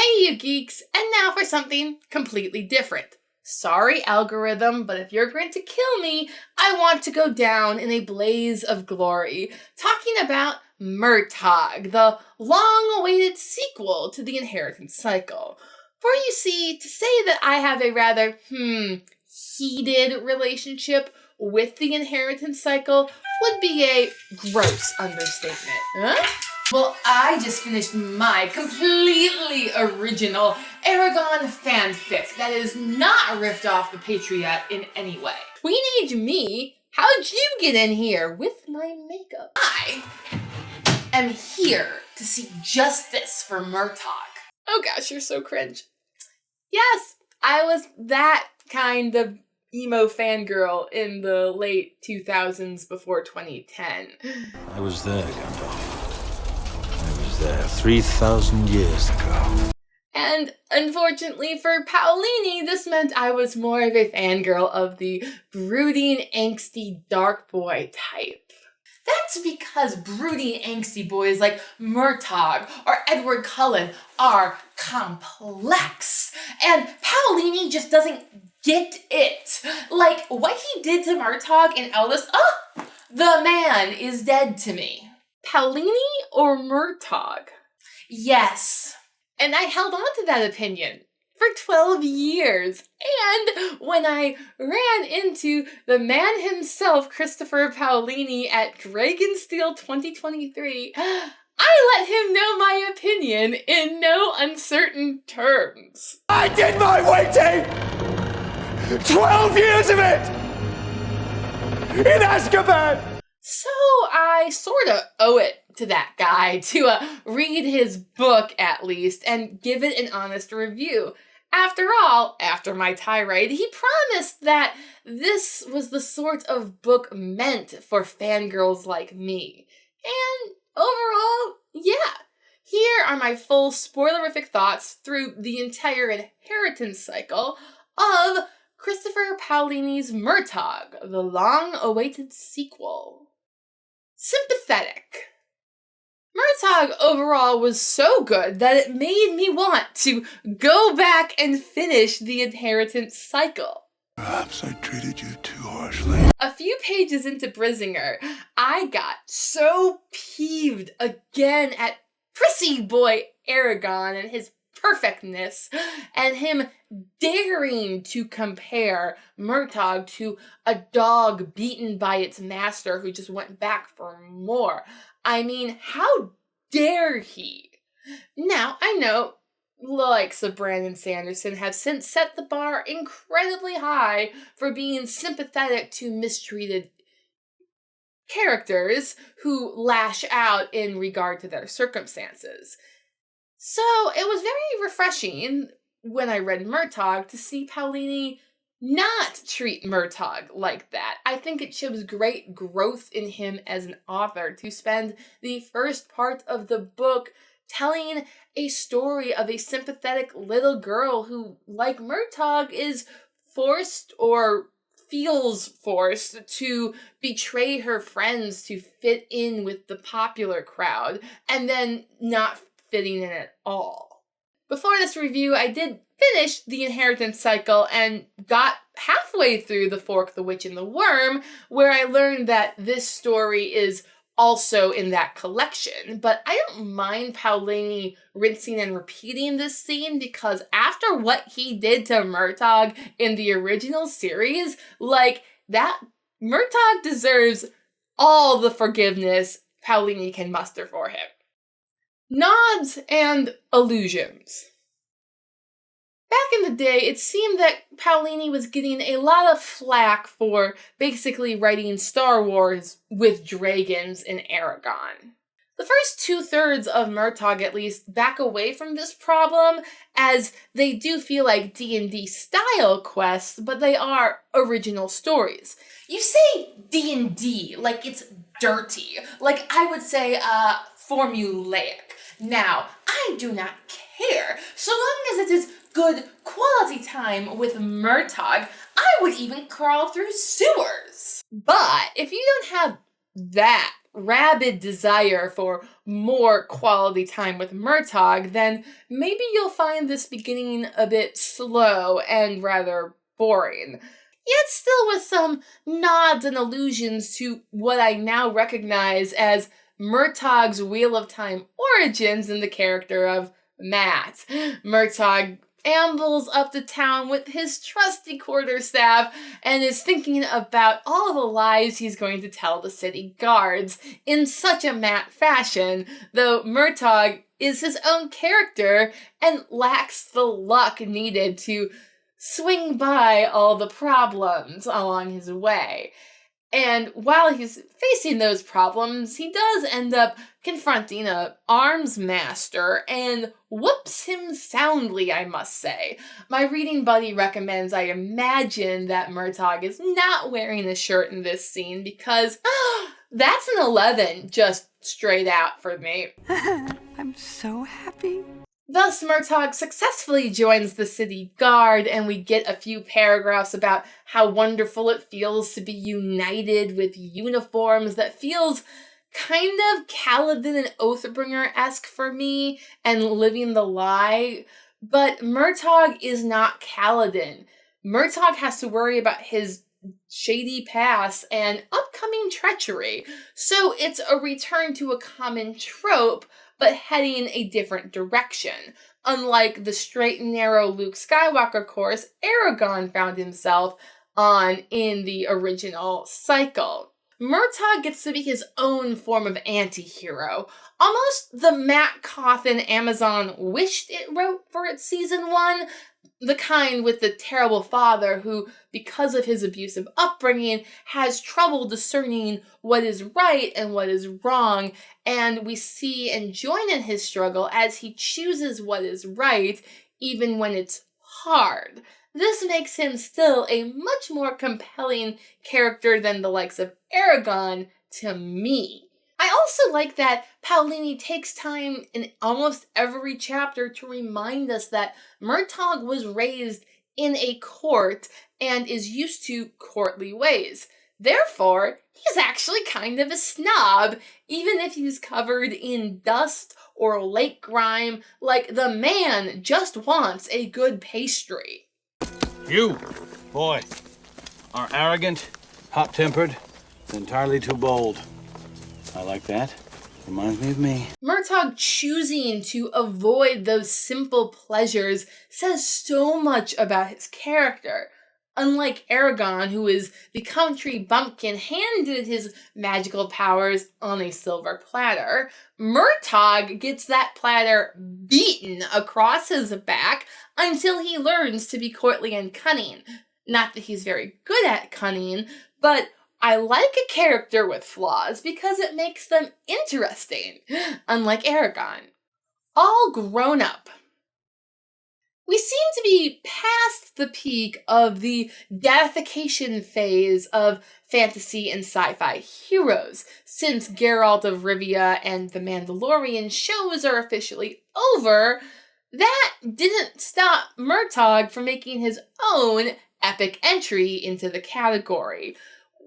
Hey you geeks, and now for something completely different. Sorry algorithm, but if you're going to kill me, I want to go down in a blaze of glory, talking about Murtagh, the long-awaited sequel to the Inheritance Cycle. For you see, to say that I have a rather, heated relationship with the Inheritance Cycle would be a gross understatement. Huh? Well, I just finished my completely original Aragon fanfic that is not riffed off the Patriot in any way. Teenage me, how'd you get in here with my makeup? I am here to seek justice for Murtagh. Oh gosh, you're so cringe. Yes, I was that kind of emo fangirl in the late 2000s before 2010. I was there, Gandalf. I was there 3,000 years ago. And unfortunately for Paolini, this meant I was more of a fangirl of the brooding, angsty, dark boy type. That's because brooding, angsty boys like Murtagh or Edward Cullen are complex. And Paolini just doesn't get it. Like, what he did to Murtagh in Elvis, the man is dead to me. Paolini or Murtagh? Yes. And I held on to that opinion for 12 years. And when I ran into the man himself, Christopher Paolini, at Dragonsteel 2023, I let him know my opinion in no uncertain terms. I did my waiting! 12 years of it! In Azkaban! So I sorta owe it to that guy to read his book at least and give it an honest review. After all, after my tirade, he promised that this was the sort of book meant for fangirls like me. And overall, yeah. Here are my full spoilerific thoughts through the entire Inheritance Cycle of Christopher Paolini's Murtagh, the long-awaited sequel. Sympathetic. Murtagh overall was so good that it made me want to go back and finish the Inheritance Cycle. Perhaps I treated you too harshly. A few pages into Brizinger, I got so peeved again at prissy boy Aragon and his perfectness, and him daring to compare Murtagh to a dog beaten by its master who just went back for more. I mean, how dare he? Now, I know the likes of Brandon Sanderson have since set the bar incredibly high for being sympathetic to mistreated characters who lash out in regard to their circumstances. So it was very refreshing when I read Murtagh to see Paolini not treat Murtagh like that. I think it shows great growth in him as an author to spend the first part of the book telling a story of a sympathetic little girl who, like Murtagh, is forced or feels forced to betray her friends to fit in with the popular crowd and then not fitting in at all. Before this review, I did finish the Inheritance Cycle and got halfway through The Fork, the Witch, and the Worm, where I learned that this story is also in that collection. But I don't mind Paolini rinsing and repeating this scene because after what he did to Murtagh in the original series, that Murtagh deserves all the forgiveness Paolini can muster for him. Nods and allusions. Back in the day, it seemed that Paolini was getting a lot of flack for basically writing Star Wars with dragons in Aragon. The first 2/3 of Murtagh, at least, back away from this problem, as they do feel like D&D style quests, but they are original stories. You say D&D like it's dirty, like I would say formulaic. Now, I do not care, so long as it is good quality time with Murtagh. I would even crawl through sewers. But if you don't have that rabid desire for more quality time with Murtagh, then maybe you'll find this beginning a bit slow and rather boring. Yet still with some nods and allusions to what I now recognize as Murtagh's Wheel of Time origins in the character of Matt. Murtagh ambles up to town with his trusty quarterstaff and is thinking about all the lies he's going to tell the city guards in such a Matt fashion, though Murtagh is his own character and lacks the luck needed to swing by all the problems along his way. And while he's facing those problems, he does end up confronting a arms master and whoops him soundly, I must say. My reading buddy recommends I imagine that Murtagh is not wearing a shirt in this scene because that's an 11 just straight out for me. I'm so happy. Thus, Murtagh successfully joins the city guard, and we get a few paragraphs about how wonderful it feels to be united with uniforms that feels kind of Kaladin and Oathbringer-esque for me, and living the lie. But Murtagh is not Kaladin. Murtagh has to worry about his shady past and upcoming treachery, so it's a return to a common trope, but heading a different direction. Unlike the straight and narrow Luke Skywalker course Aragorn found himself on in the original cycle. Murtagh gets to be his own form of anti-hero, almost the Matt Cawthon Amazon wished it wrote for its season 1, the kind with the terrible father who, because of his abusive upbringing, has trouble discerning what is right and what is wrong, and we see and join in his struggle as he chooses what is right, even when it's hard. This makes him still a much more compelling character than the likes of Aragorn to me. I also like that Paolini takes time in almost every chapter to remind us that Murtagh was raised in a court and is used to courtly ways. Therefore, he's actually kind of a snob, even if he's covered in dust or lake grime, like the man just wants a good pastry. You, boy, are arrogant, hot-tempered, entirely too bold. I like that. Reminds me of me. Murtagh choosing to avoid those simple pleasures says so much about his character. Unlike Aragorn, who is the country bumpkin handed his magical powers on a silver platter, Murtagh gets that platter beaten across his back until he learns to be courtly and cunning. Not that he's very good at cunning, but I like a character with flaws because it makes them interesting, unlike Aragorn. All grown up. We seem to be past the peak of the deification phase of fantasy and sci-fi heroes, since Geralt of Rivia and the Mandalorian shows are officially over. That didn't stop Murtagh from making his own epic entry into the category.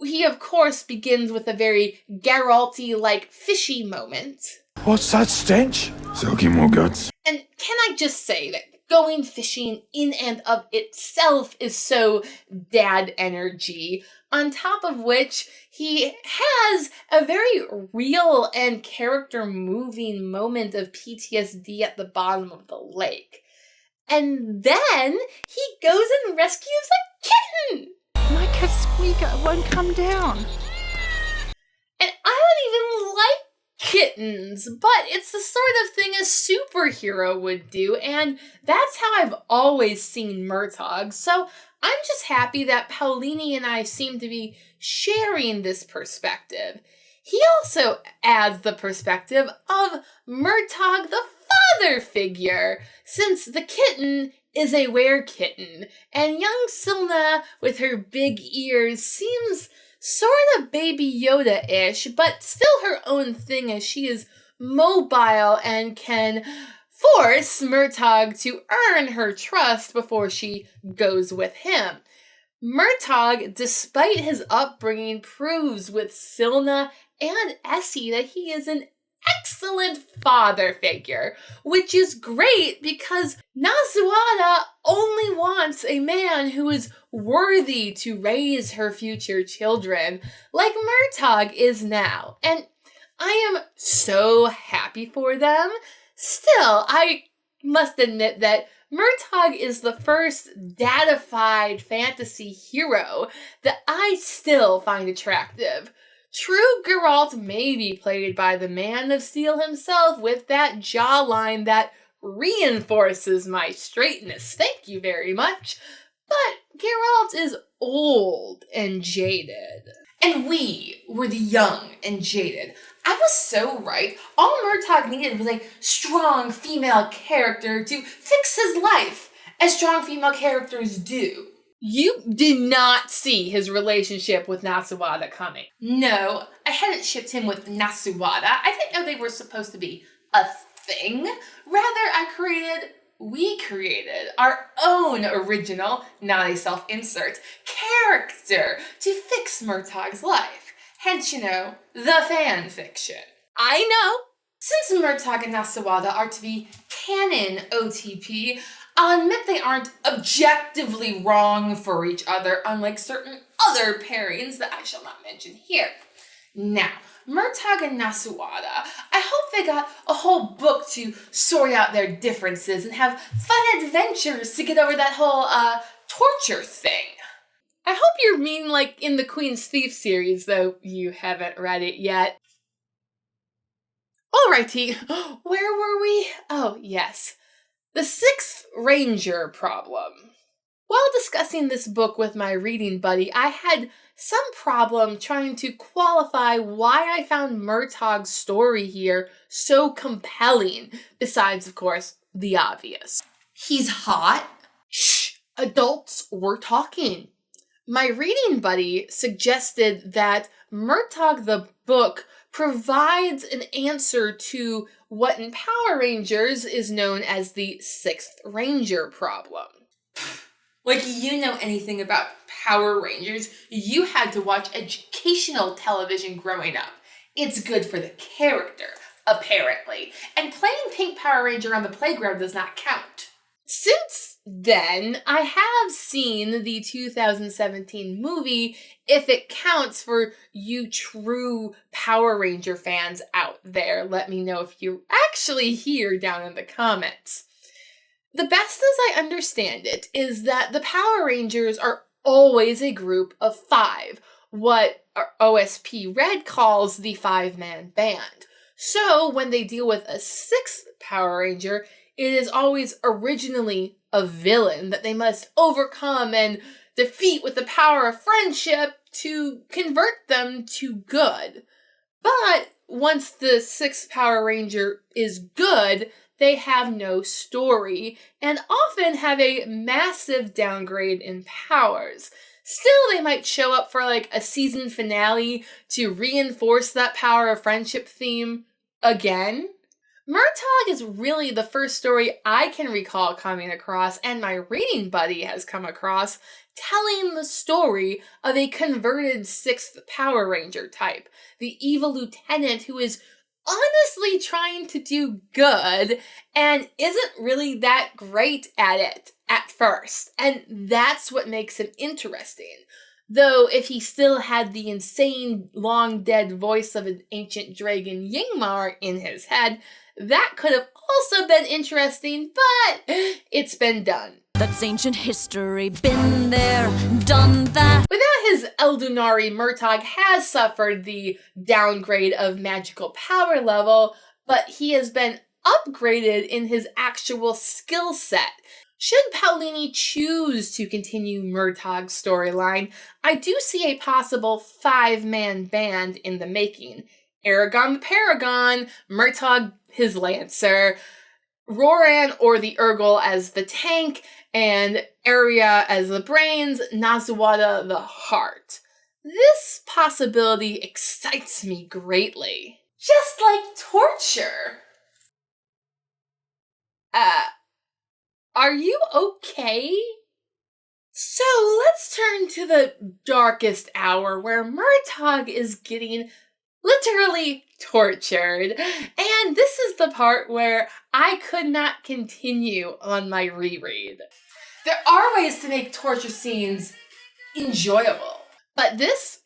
He, of course, begins with a very Geralt-y-like fishy moment. What's that stench? Soaking more guts. And can I just say that going fishing in and of itself is so dad energy, on top of which he has a very real and character-moving moment of PTSD at the bottom of the lake. And then he goes and rescues a kitten! My cat's squeaker won't come down. And I don't even like kittens, but it's the sort of thing a superhero would do, and that's how I've always seen Murtagh, so I'm just happy that Paolini and I seem to be sharing this perspective. He also adds the perspective of Murtagh the father figure, since the kitten is a were-kitten, and young Silna with her big ears seems sort of Baby Yoda-ish, but still her own thing as she is mobile and can force Murtagh to earn her trust before she goes with him. Murtagh, despite his upbringing, proves with Silna and Essie that he is an excellent father figure, which is great because Nasuada only wants a man who is worthy to raise her future children, like Murtagh is now. And I am so happy for them. Still, I must admit that Murtagh is the first dadified fantasy hero that I still find attractive. True Geralt may be played by the Man of Steel himself with that jawline that reinforces my straightness. Thank you very much. But Geralt is old and jaded. And we were the young and jaded. I was so right. All Murtagh needed was a strong female character to fix his life, as strong female characters do. You did not see his relationship with Nasuada coming. No, I hadn't shipped him with Nasuada. I didn't know they were supposed to be a thing. Rather, we created our own original, not a self-insert, character to fix Murtagh's life. Hence, the fan fiction. I know. Since Murtagh and Nasuada are to be canon OTP, I'll admit they aren't objectively wrong for each other, unlike certain other pairings that I shall not mention here. Now, Murtagh and Nasuada, I hope they got a whole book to sort out their differences and have fun adventures to get over that whole, torture thing. I hope you mean like in the Queen's Thief series, though you haven't read it yet. Alrighty, where were we? Oh, yes. The Sixth Ranger problem. While discussing this book with my reading buddy, I had some problem trying to qualify why I found Murtagh's story here so compelling, besides, of course, the obvious. He's hot. Shh, adults, we're talking. My reading buddy suggested that Murtagh the book provides an answer to what in Power Rangers is known as the Sixth Ranger problem. Like you know anything about Power Rangers, you had to watch educational television growing up. It's good for the character, apparently. And playing Pink Power Ranger on the playground does not count. Since then, I have seen the 2017 movie, if it counts for you true Power Ranger fans out there. Let me know if you're actually here down in the comments. The best as I understand it is that the Power Rangers are always a group of 5, what OSP Red calls the 5-man band. So when they deal with a 6th Power Ranger, it is always originally a villain that they must overcome and defeat with the power of friendship to convert them to good. But once the 6th Power Ranger is good, they have no story and often have a massive downgrade in powers. Still, they might show up for like a season finale to reinforce that power of friendship theme again. Murtagh is really the first story I can recall coming across, and my reading buddy has come across, telling the story of a converted 6th Power Ranger type, the evil lieutenant who is honestly trying to do good and isn't really that great at it at first. And that's what makes him interesting. Though if he still had the insane long-dead voice of an ancient dragon Yingmar in his head, that could have also been interesting, but it's been done. That's ancient history, been there, done that. Without his Eldunari, Murtagh has suffered the downgrade of magical power level, but he has been upgraded in his actual skill set. Should Paolini choose to continue Murtagh's storyline, I do see a possible 5-man band in the making. Aragon the Paragon, Murtagh his Lancer, Roran or the Urgle as the tank, and Arya as the brains, Nasuada the heart. This possibility excites me greatly. Just like torture. Are you okay? So let's turn to the darkest hour where Murtagh is getting literally tortured. And this is the part where I could not continue on my reread. There are ways to make torture scenes enjoyable, but this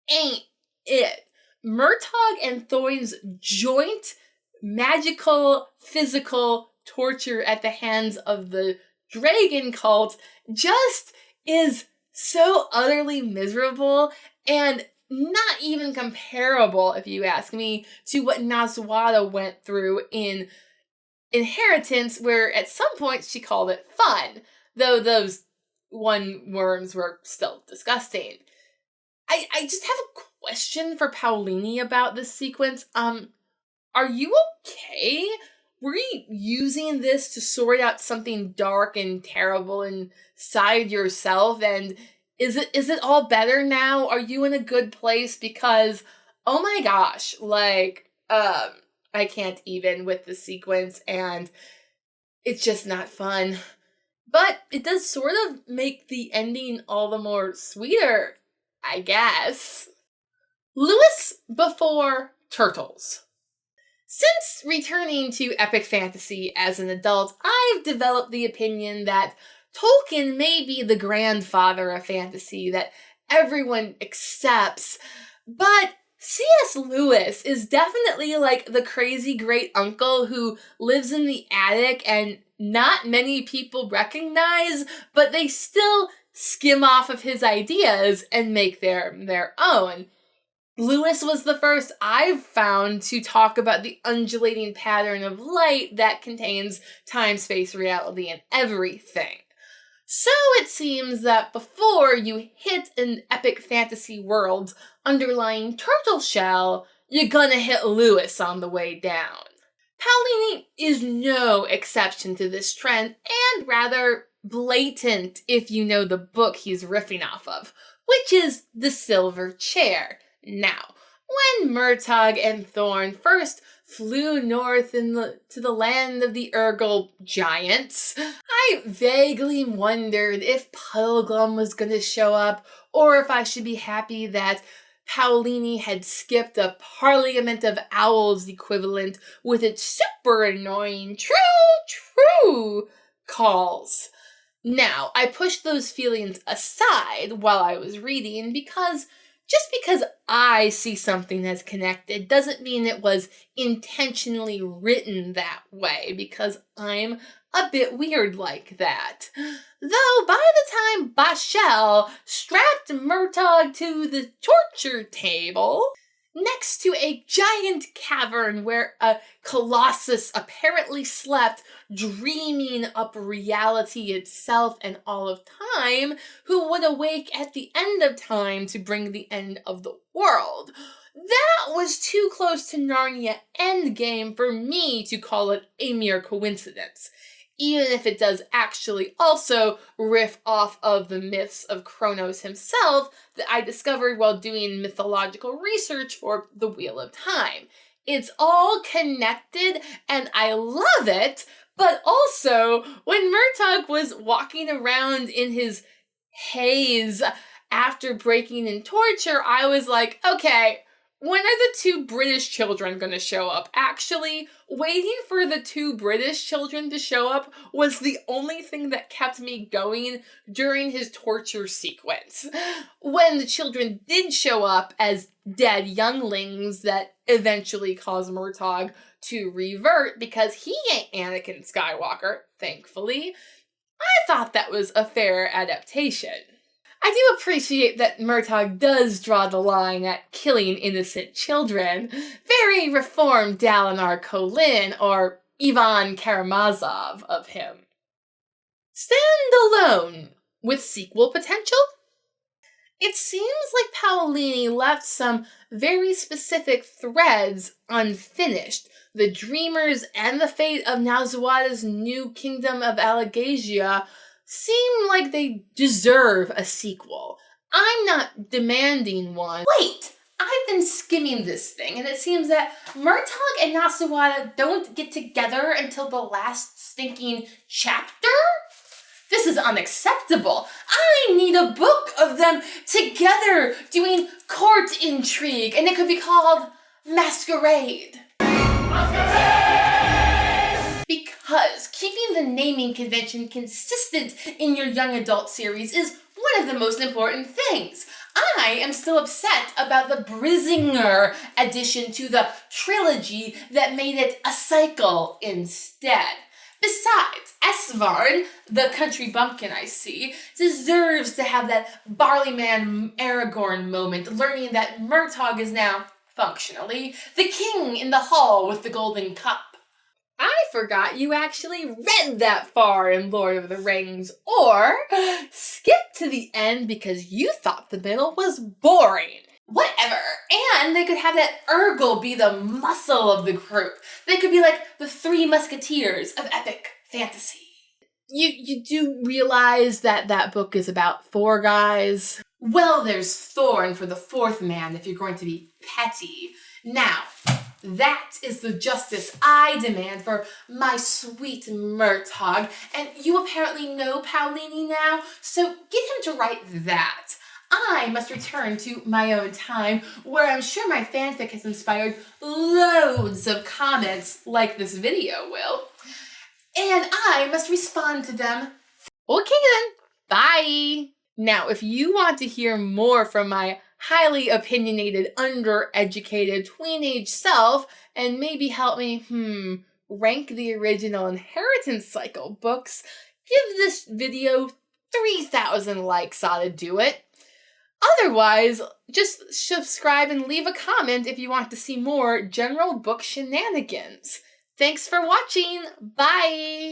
ain't it. Murtagh and Thorin's joint magical, physical torture at the hands of the dragon cult just is so utterly miserable and not even comparable, if you ask me, to what Naswada went through in Inheritance, where at some point she called it fun, though those one worms were still disgusting. I just have a question for Paolini about this sequence. Are you okay? Were you using this to sort out something dark and terrible inside yourself? And is it all better now? Are you in a good place? Because, oh my gosh, I can't even with the sequence, and it's just not fun. But it does sort of make the ending all the more sweeter, I guess. Lewis before Turtles. Since returning to epic fantasy as an adult, I've developed the opinion that Tolkien may be the grandfather of fantasy that everyone accepts, but C.S. Lewis is definitely like the crazy great uncle who lives in the attic and not many people recognize, but they still skim off of his ideas and make their own. Lewis was the first I've found to talk about the undulating pattern of light that contains time, space, reality, and everything. So it seems that before you hit an epic fantasy world's underlying turtle shell, you're gonna hit Lewis on the way down. Paolini is no exception to this trend, and rather blatant if you know the book he's riffing off of, which is The Silver Chair. Now, when Murtagh and Thorin first flew north to the land of the Urgle giants, I vaguely wondered if Puddleglum was going to show up, or if I should be happy that Paolini had skipped a Parliament of Owls equivalent with its super annoying true calls. Now, I pushed those feelings aside while I was reading because just because I see something as connected doesn't mean it was intentionally written that way, because I'm a bit weird like that. Though by the time Bashel strapped Murtagh to the torture table next to a giant cavern where a colossus apparently slept, dreaming up reality itself and all of time, who would awake at the end of time to bring the end of the world. That was too close to Narnia Endgame for me to call it a mere coincidence, even if it does actually also riff off of the myths of Kronos himself that I discovered while doing mythological research for The Wheel of Time. It's all connected and I love it, but also when Murtagh was walking around in his haze after breaking in torture, I was like, okay, when are the two British children going to show up? Actually, waiting for the two British children to show up was the only thing that kept me going during his torture sequence. When the children did show up as dead younglings that eventually caused Murtagh to revert because he ain't Anakin Skywalker, thankfully, I thought that was a fair adaptation. I do appreciate that Murtagh does draw the line at killing innocent children. Very reformed Dalinar Kholin or Ivan Karamazov of him. Stand alone with sequel potential? It seems like Paolini left some very specific threads unfinished. The Dreamers and the fate of Naswada's new kingdom of Alagasia seem like they deserve a sequel. I'm not demanding one. Wait! I've been skimming this thing, and it seems that Murtagh and Naswada don't get together until the last stinking chapter? This is unacceptable. I need a book of them together doing court intrigue, and it could be called Masquerade. Because keeping the naming convention consistent in your young adult series is one of the most important things. I am still upset about the Brizinger addition to the trilogy that made it a cycle instead. Besides, Esvarn, the country bumpkin I see, deserves to have that Barleyman Aragorn moment, learning that Murtagh is now, functionally, the king in the hall with the golden cup. I forgot you actually read that far in Lord of the Rings, or skipped to the end because you thought the middle was boring. Whatever. And they could have that Urgle be the muscle of the group. They could be like the Three Musketeers of epic fantasy. You do realize that that book is about 4 guys? Well, there's Thorn for the 4th man if you're going to be petty. Now, that is the justice I demand for my sweet Murtagh, and you apparently know Paolini now, so get him to write that. I must return to my own time, where I'm sure my fanfic has inspired loads of comments like this video will. And I must respond to them. Okay then, bye! Now, if you want to hear more from my highly opinionated, undereducated, tween-age self, and maybe help me, rank the original Inheritance Cycle books, give this video 3,000 likes ought to do it. Otherwise, just subscribe and leave a comment if you want to see more general book shenanigans. Thanks for watching. Bye!